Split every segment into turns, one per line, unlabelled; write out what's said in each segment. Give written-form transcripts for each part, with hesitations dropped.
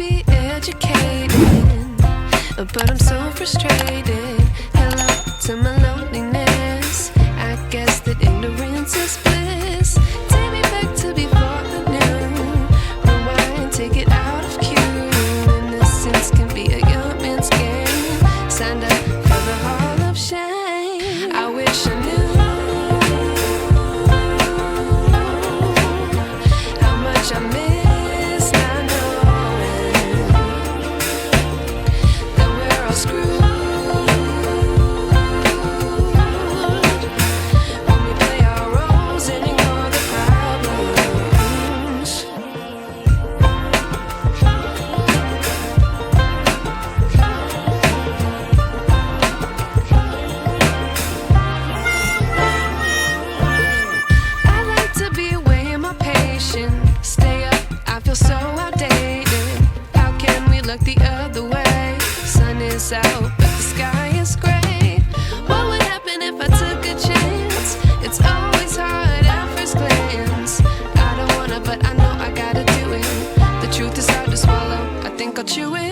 be educated, but I'm so frustrated. Hello to my loneliness. I guess that ignorance is bliss. Take me back to before the new. Rewind, take it out of cue. Innocence can be a young man's game. Signed up for the hall of shame. I wish I knew how much I miss not knowing that we're all screwed. Stay up, I feel so outdated. How can we look the other way? Sun is out, but the sky is gray. What would happen if I took a chance? It's always hard at first glance. I don't wanna, but I know I gotta do it. The truth is hard to swallow, I think I'll chew it.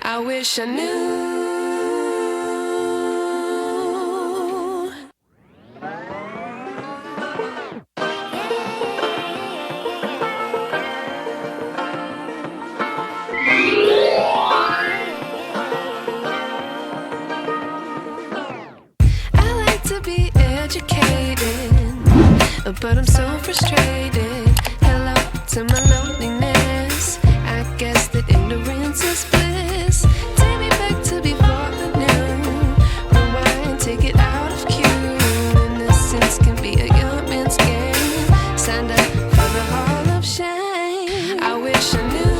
I wish I knew. I like to be educated, but I'm so frustrated. Hello to my loneliness. I guess that ignorance is bliss. Take me back to before the new. Rewind, take it out of cue. Innocence can be a young man's game. Signed up for the hall of shame. I wish I knew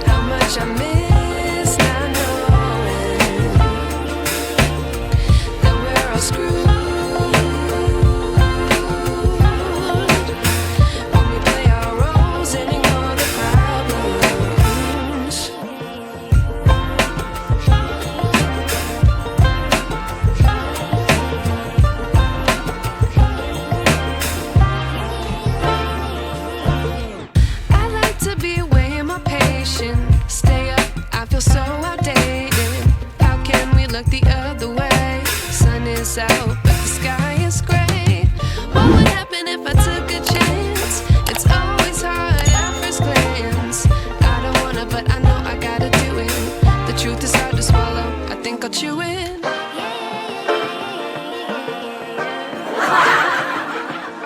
how much I miss not knowing that we're all screwed. Stay up, I feel so outdated. How can we look the other way? Sun is out.